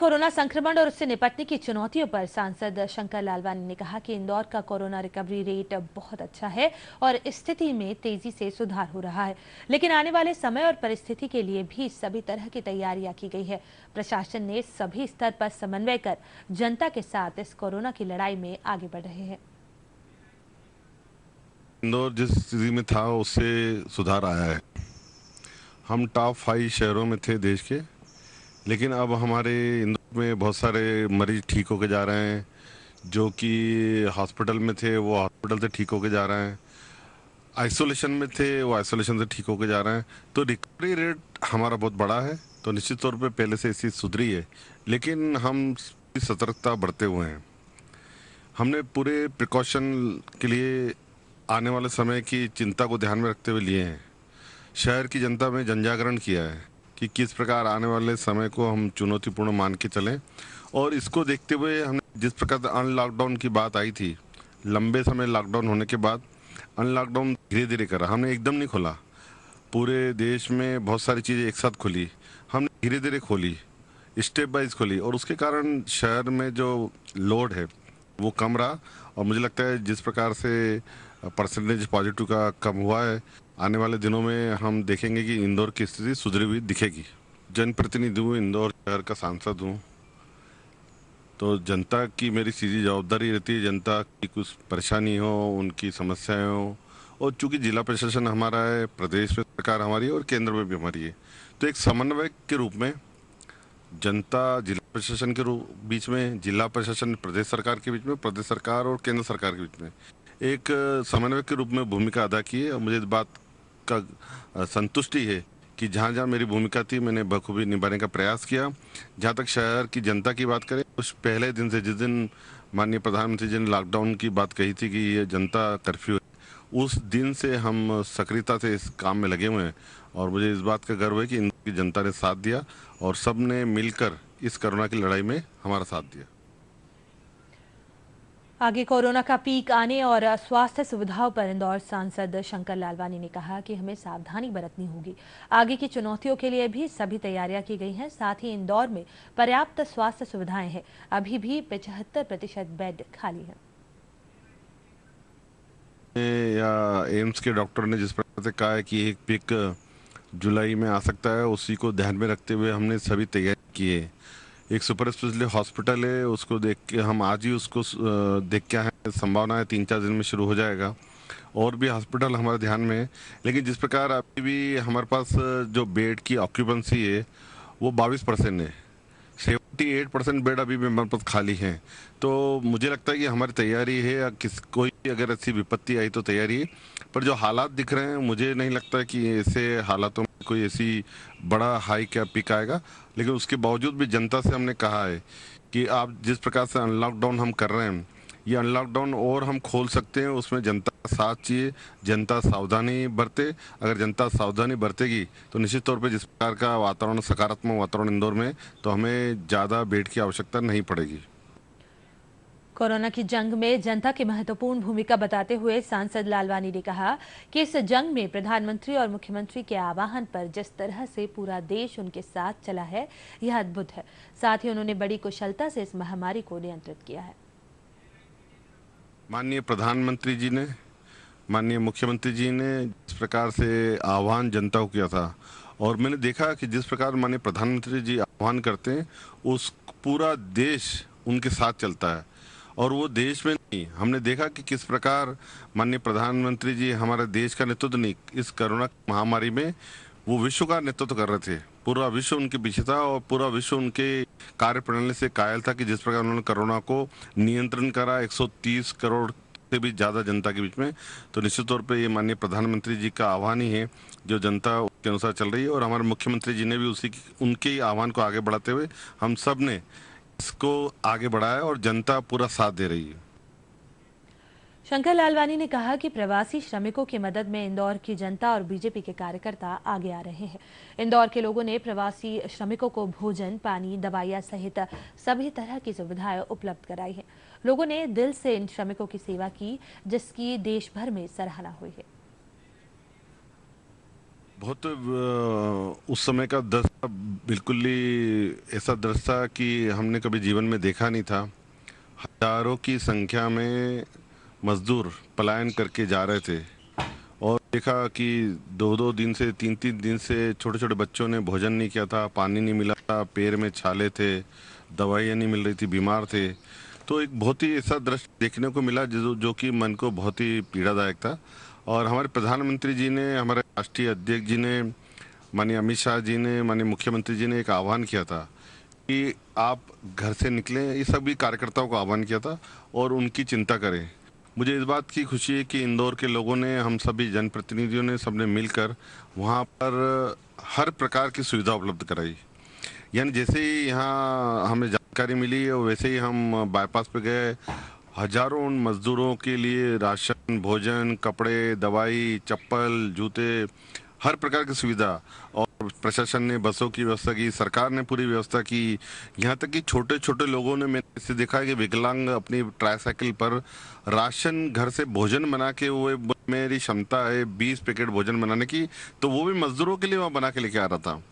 Corona संक्रमण और उससे निपटने की चुनौतियों पर सांसद शंकर लालवानी ने कहा कि इंदौर का कोरोना रिकवरी रेट बहुत अच्छा है और स्थिति में तेजी से सुधार हो रहा है। लेकिन आने वाले समय और परिस्थिति के लिए भी सभी तरह की तैयारियां की गई है। प्रशासन ने सभी स्तर पर समन्वय कर जनता के साथ इस कोरोना की लड़ाई में आगे बढ़ रहे हैं। इंदौर जिस स्थिति में था उससे सुधार आया है। हम टॉप 5 शहरों में थे देश के, लेकिन अब हमारे इंदौर में बहुत सारे मरीज ठीक होके जा रहे हैं। जो कि हॉस्पिटल में थे वो हॉस्पिटल से ठीक होके जा रहे हैं, आइसोलेशन में थे वो आइसोलेशन से ठीक होके जा रहे हैं। तो रिकवरी रेट हमारा बहुत बड़ा है। तो निश्चित तौर पे पहले से स्थिति सुधरी है, लेकिन हम सतर्कता बढ़ते हुए हैं। हमने पूरे प्रिकॉशन के लिए आने वाले समय की चिंता को ध्यान में रखते हुए लिए हैं। शहर की जनता में जनजागरण किया है कि किस प्रकार आने वाले समय को हम चुनौतीपूर्ण मान के चलें। और इसको देखते हुए हमने जिस प्रकार अनलॉकडाउन की बात आई थी, लंबे समय लॉकडाउन होने के बाद अनलॉकडाउन धीरे धीरे करा, हमने एकदम नहीं खोला। पूरे देश में बहुत सारी चीज़ें एक साथ खुली, हमने धीरे धीरे खोली, स्टेप बाइज खोली, और उसके कारण शहर में जो लोड है वो कम रहा। और मुझे लगता है जिस प्रकार से परसेंटेज पॉजिटिव का कम हुआ है, आने वाले दिनों में हम देखेंगे कि इंदौर की स्थिति सुधरी हुई दिखेगी। जनप्रतिनिधि हूँ, इंदौर शहर का सांसद हूँ, तो जनता की मेरी सीधी जवाबदारी रहती है। जनता की कुछ परेशानी हो, उनकी समस्याएं हो, और चूंकि जिला प्रशासन हमारा है, प्रदेश में सरकार हमारी है और केंद्र में भी हमारी है, तो एक समन्वय के रूप में जनता जिला प्रशासन के बीच में, जिला प्रशासन प्रदेश सरकार के बीच में, प्रदेश सरकार और केंद्र सरकार के बीच में एक समन्वय के रूप में भूमिका अदा की है। और मुझे इस बात का संतुष्टि है कि जहाँ जहाँ मेरी भूमिका थी मैंने बखूबी निभाने का प्रयास किया। जहाँ तक शहर की जनता की बात करें, उस पहले दिन से जिस दिन माननीय प्रधानमंत्री जी ने लॉकडाउन की बात कही थी कि ये जनता कर्फ्यू है, उस दिन से हम सक्रियता से इस काम में लगे हुए हैं। और मुझे इस बात का गर्व है कि इनकी जनता ने साथ दिया और सब ने मिलकर इस कोरोना की लड़ाई में हमारा साथ दिया। आगे कोरोना का पीक आने और स्वास्थ्य सुविधाओं पर इंदौर सांसद शंकर लालवानी ने कहा कि हमें सावधानी बरतनी होगी। आगे की चुनौतियों के लिए भी सभी तैयारियां की गई हैं। साथ ही इंदौर में पर्याप्त स्वास्थ्य सुविधाएं हैं। अभी भी 75% बेड खाली हैं। या एम्स के डॉक्टर ने जिस प्रकार से कहा है कि एक पीक जुलाई में आ सकता है, उसी को ध्यान में रखते हुए हमने सभी तैयारी की है। एक सुपर स्पेशलिटी हॉस्पिटल है, उसको देख के हम आज ही उसको देख के आए हैं। संभावना है 3-4 दिन में शुरू हो जाएगा। और भी हॉस्पिटल हमारे ध्यान में है, लेकिन जिस प्रकार अभी भी हमारे पास जो बेड की ऑक्यूपेंसी है वो 22% है। 78% बेड अभी भी हमारे पास खाली हैं। तो मुझे लगता है कि हमारी तैयारी है, या कोई अगर ऐसी विपत्ति आई तो तैयारी है। पर जो हालात दिख रहे हैं, मुझे नहीं लगता कि ऐसे हालातों में कोई ऐसी बड़ा हाई क्या पीक आएगा। लेकिन उसके बावजूद भी जनता से हमने कहा है कि आप जिस प्रकार से अनलॉकडाउन हम कर रहे हैं, ये अनलॉकडाउन और हम खोल सकते हैं, उसमें जनता का साथ चाहिए, जनता सावधानी बरते। अगर जनता सावधानी बरतेगी तो निश्चित तौर पे जिस प्रकार का वातावरण, सकारात्मक वातावरण इंदौर में, तो हमें ज़्यादा बेड की आवश्यकता नहीं पड़ेगी। कोरोना की जंग में जनता की महत्वपूर्ण भूमिका बताते हुए सांसद लालवानी ने कहा कि इस जंग में प्रधानमंत्री और मुख्यमंत्री के आह्वान पर जिस तरह से पूरा देश उनके साथ चला है, यह अद्भुत है। साथ ही उन्होंने बड़ी कुशलता से इस महामारी को नियंत्रित किया है। माननीय प्रधानमंत्री जी ने, माननीय मुख्यमंत्री जी ने जिस प्रकार से आह्वान जनता को किया था, और मैंने देखा कि जिस प्रकार माननीय प्रधानमंत्री जी आह्वान करते हैं, उस पूरा देश उनके साथ चलता है। और वो देश में नहीं, हमने देखा कि किस प्रकार माननीय प्रधानमंत्री जी हमारे देश का नेतृत्व नहीं, इस कोरोना महामारी में वो विश्व का नेतृत्व कर रहे थे। पूरा विश्व उनके पीछे था और पूरा विश्व उनके कार्य प्रणाली से कायल था कि जिस प्रकार उन्होंने कोरोना को नियंत्रण करा 130 करोड़ से भी ज़्यादा जनता के बीच में। तो निश्चित तौर पे ये माननीय प्रधानमंत्री जी का आह्वान ही है जो जनता के अनुसार चल रही है। और हमारे मुख्यमंत्री जी ने भी उनके आह्वान को आगे बढ़ाते हुए हम सब ने इसको आगे बढ़ाया और जनता पूरा साथ दे रही है। शंकर लालवानी ने कहा कि प्रवासी श्रमिकों की मदद में इंदौर की जनता और बीजेपी के कार्यकर्ता आगे आ रहे हैं। इंदौर के लोगों ने प्रवासी श्रमिकों को भोजन, पानी, दवाइयां सहित सभी तरह की सुविधाएं उपलब्ध कराई हैं। लोगों ने दिल से इन श्रमिकों की सेवा की, जिसकी देश भर में सराहना हुई है। बहुत उस समय का दृश्य बिल्कुल ही ऐसा दृश्य था कि हमने कभी जीवन में देखा नहीं था। हजारों की संख्या में मजदूर पलायन करके जा रहे थे और देखा कि दो दो दिन से तीन तीन दिन से छोटे छोटे बच्चों ने भोजन नहीं किया था, पानी नहीं मिला था, पैर में छाले थे, दवाइयाँ नहीं मिल रही थी, बीमार थे। तो एक बहुत ही ऐसा दृश्य देखने को मिला जो कि मन को बहुत ही पीड़ादायक था। और हमारे प्रधानमंत्री जी ने, हमारे राष्ट्रीय अध्यक्ष जी ने, माननीय अमित शाह जी ने, माननीय मुख्यमंत्री जी ने एक आह्वान किया था कि आप घर से निकलें। ये सभी कार्यकर्ताओं को आह्वान किया था और उनकी चिंता करें। मुझे इस बात की खुशी है कि इंदौर के लोगों ने, हम सभी जनप्रतिनिधियों ने, सबने मिलकर वहाँ पर हर प्रकार की सुविधा उपलब्ध कराई। यानी जैसे ही यहाँ हमें जानकारी मिली और वैसे ही हम बाईपास पे गए। हजारों उन मजदूरों के लिए राशन, भोजन, कपड़े, दवाई, चप्पल, जूते, हर प्रकार की सुविधा। और प्रशासन ने बसों की व्यवस्था की, सरकार ने पूरी व्यवस्था की। यहाँ तक कि छोटे छोटे लोगों ने, मैंने इससे देखा है कि विकलांग अपनी ट्राईसाइकिल पर राशन घर से भोजन बना के, वो मेरी क्षमता है 20 पैकेट भोजन बनाने की, तो वो भी मजदूरों के लिए वहाँ बना के लेके आ रहा था।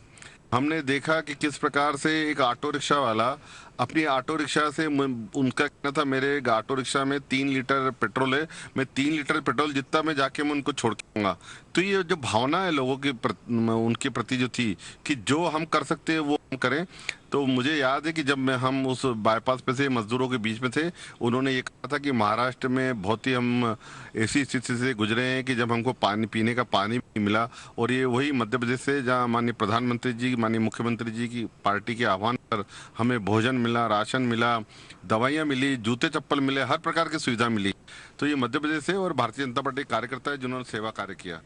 हमने देखा कि किस प्रकार से एक ऑटो रिक्शा वाला अपनी ऑटो रिक्शा से, उनका कहना था मेरे ऑटो रिक्शा में 3 लीटर पेट्रोल है, मैं 3 लीटर पेट्रोल जितना मैं जाके मैं उनको छोड़ के आऊंगा। तो ये जो भावना है लोगों की उनके प्रति जो थी कि जो हम कर सकते हैं वो हम करें। तो मुझे याद है कि जब हम उस बाईपास पे से मजदूरों के बीच में थे, उन्होंने ये कहा था कि महाराष्ट्र में बहुत ही हम ऐसी स्थिति से गुजरे हैं कि जब हमको पानी पीने का पानी नहीं मिला। और ये वही मध्य प्रदेश से, जहाँ माननीय प्रधानमंत्री जी, माननीय मुख्यमंत्री जी की पार्टी के आह्वान पर हमें भोजन मिला, राशन मिला, दवाइयाँ मिली, जूते चप्पल मिले, हर प्रकार की सुविधा मिली। तो ये मध्य प्रदेश से और भारतीय जनता पार्टी कार्यकर्ता है जिन्होंने सेवा कार्य किया।